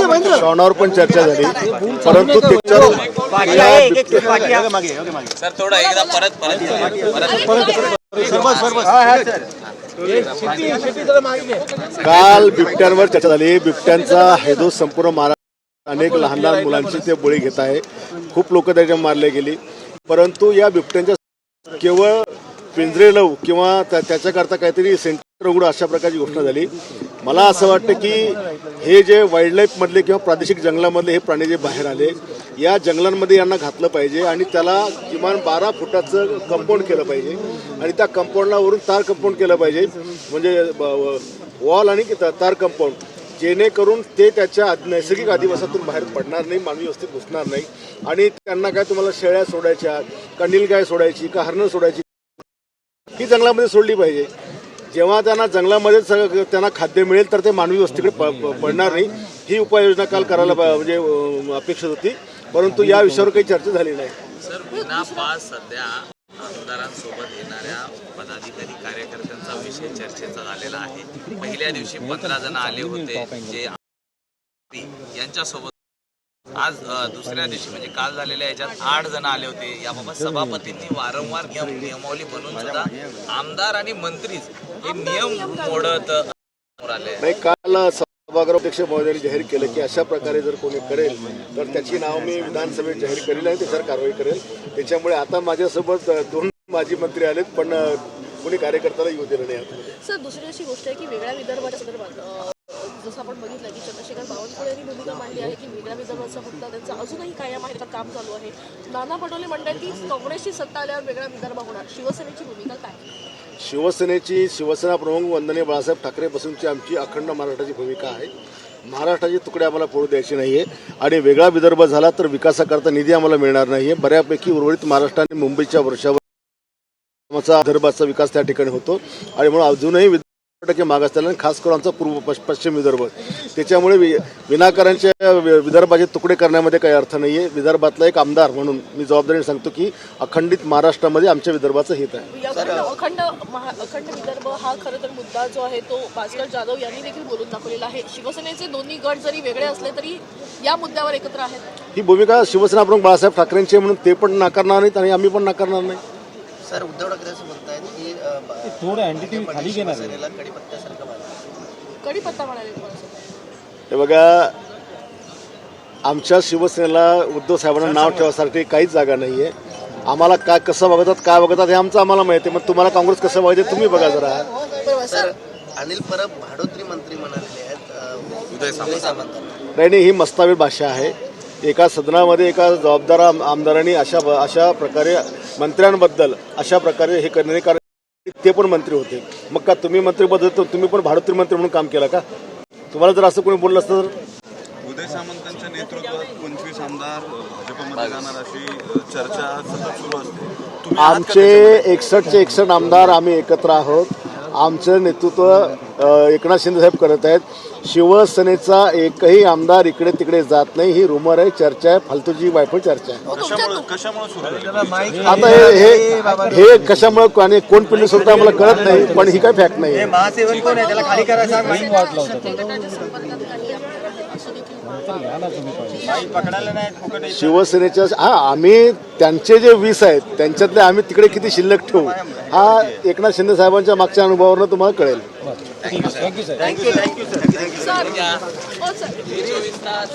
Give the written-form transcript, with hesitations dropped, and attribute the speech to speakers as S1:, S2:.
S1: श्रवणावर पण चर्चा झाली, परंतु
S2: सर थोडं एकदा परत
S1: काल बिबट्यांवर चर्चा झाली. बिबट्यांचा हैदोस संपूर्ण महाराष्ट्र, अनेक लहान लहान मुलांची ते बळी घेत आहे. खूप लोक त्याच्या मारले गेली, परंतु या बिबट्यांच्या केवळ पिंजरे लावू किंवा त्याच्याकरता काहीतरी सेंटर उघडू अशा प्रकारची घोषणा झाली. मला असं वाटतं की हे जे वाईल्ड मधले किंवा प्रादेशिक जंगलामधले हे प्राणी जे बाहेर आले, या जंगलांमध्ये यांना घातलं पाहिजे आणि त्याला किमान 12 फुटाचं कंपाऊंड केलं पाहिजे आणि त्या कंपाऊंडला वरून तार कंपाऊंड केलं पाहिजे, म्हणजे वॉल आणि तार कंपाऊंड, जेणेकरून ते त्याच्या नैसर्गिक अधिवासातून बाहेर पडणार नाही, मानवी वस्तीत घुसणार नाही. आणि त्यांना काय तुम्हाला शेळ्या सोडायच्या का नीलगाय सोडायची का हरणं सोडायची, ही जंगलामध्ये सोडली पाहिजे. जेव्हा त्यांना जंगलामध्ये त्यांना खाद्य मिळेल तर ते मानवी वस्तीकडे पडणार नाही. ही उपाययोजना काल करायला म्हणजे अपेक्षित होती, परंतु या विषयावर काही चर्चा झाली नाही.
S2: सर विना पास सध्या आमदारांसोबत येणाऱ्या पदाधिकारी कार्यकर्त्यांचा विषय चर्चेचा झालेला आहे. पहिल्या दिवशी 15 जण आले होते जे यांच्यासोबत, आज दुसऱ्या दिवशी म्हणजे काल झालेल्या याच्यात 8 जण आले होते. याबाबत सभापतींनी वारंवार नियमावली बनवून सुद्धा आमदार आणि मंत्रीच हे नियम मोडत आले.
S1: काल सभागृह अध्यक्ष महोदयांनी जाहीर केलं की अशा प्रकारे जर कोणी करेल तर त्याची नाव मी विधानसभेत जाहीर करेल आणि त्याच्यावर कारवाई करेल. त्याच्यामुळे आता माझ्यासोबत 2 माजी मंत्री आलेत, पण कोणी कार्यकर्त्याला येऊ दिलं नाही.
S3: सर दुसरी अशी गोष्ट आहे की वेगळ्या विदर्भाच्या संदर्भात जसं आपण बघितलं की चंद्रशेखर बावनकुळे यांनी भूमिका मांडली आहे की वेगळ्या विदर्भाचा मुद्दा त्यांचा अजूनही कायम आहे, काम चालू आहे. नाना पटोले म्हणतात की काँग्रेसची सत्ता आल्यावर वेगळा विदर्भ होणार. शिवसेनेची भूमिका काय?
S1: शिवसेना प्रमुख वंदनीय बाळासाहेब ठाकरेपासूनची आमची अखंड महाराष्ट्राची भूमिका आहे. महाराष्ट्राचे तुकडे आम्हाला पडू द्यायचे नाही आहे आणि वेगळा विदर्भ झाला तर विकासाकरता निधी आम्हाला मिळणार नाही आहे. बऱ्यापैकी उर्वरित महाराष्ट्र आणि मुंबईच्या वर्षावर विदर्भाचा विकास त्या ठिकाणी होतो आणि म्हणून अजूनही टक्के मागास त्याला, खास करून आमचा पूर्व पश्चिम विदर्भ, त्याच्यामुळे विनाकारांच्या विदर्भाचे तुकडे करण्यामध्ये काही अर्थ नाही आहे. विदर्भातला एक आमदार म्हणून मी जबाबदारीने सांगतो की अखंडित महाराष्ट्रामध्ये आमच्या विदर्भाचं हित आहे.
S3: अखंड विदर्भ हा खरं तर मुद्दा जो आहे तो भास्कर जाधव यांनी देखील बोलून दाखवलेला आहे. शिवसेनेचे दोन्ही गट जरी वेगळे असले तरी या मुद्द्यावर एकत्र आहेत.
S1: ही भूमिका शिवसेना प्रमुख बाळासाहेब ठाकरेंची म्हणून ते पण नाकारणार नाहीत आणि आम्ही पण नाकारणार नाही.
S4: सर उद्धव ठाकरे असं म्हणतायत की
S5: थोडं अँटी खाली घेणार
S3: कडीपत्ता म्हणाले.
S1: हे बघा, आमच्या शिवसेनेला उद्धव साहेबांना नाव ठेवण्यासाठी काहीच जागा नाही आहे. आम्हाला काय कसं बघतात काय बघतात हे आमचं आम्हाला माहिती आहे. मग तुम्हाला काँग्रेस कसं बघायचं तुम्ही बघा जरा.
S4: सर अनिल परब भाडोत्री मंत्री म्हणालेले आहेत उदय सामंत.
S1: नाही, ही मस्तावीर भाषा आहे. एका सदनामध्ये एका जबाबदार आमदारांनी अशा प्रकारे मंत्र्यांबद्दल अशा प्रकारे हे करणे, कारण ते पण मंत्री होते. मग का तुम्ही मंत्री बदलतो, तुम्ही पण भाडोत्री मंत्री म्हणून काम केलं का? तुम्हाला जर असं कोणी बोललं असतं तर.
S6: उदय सामंतांच्या नेतृत्वात 25 आमदार भाजपमध्ये जाणार अशी चर्चा सतत सुरू असते.
S1: आमचे 61 आमदार आम्ही एकत्र आहोत. आमचं नेतृत्व एकनाथ शिंदे साहेब करत आहेत. शिवसेनेचा एकही आमदार इकडे तिकडे जात नाही. ही रुमर आहे, चर्चा आहे, फालतूची वायफळ चर्चा आहे.
S6: कशामुळे सुरू
S1: आता हे कशामुळे आणि कोण पिल्ली सोडतं आम्हाला कळत नाही, पण ही काय फॅक्ट नाही.
S4: महासेवक कोण आहे त्याला खाली करायचा
S1: शिवसेनेच्या आम्ही त्यांचे जे 20 आहेत त्यांच्यातले आम्ही तिकडे किती शिल्लक ठेवू हा एकनाथ शिंदे साहेबांच्या मागच्या अनुभवावरून तुम्हाला कळेल.
S5: Thank you sir.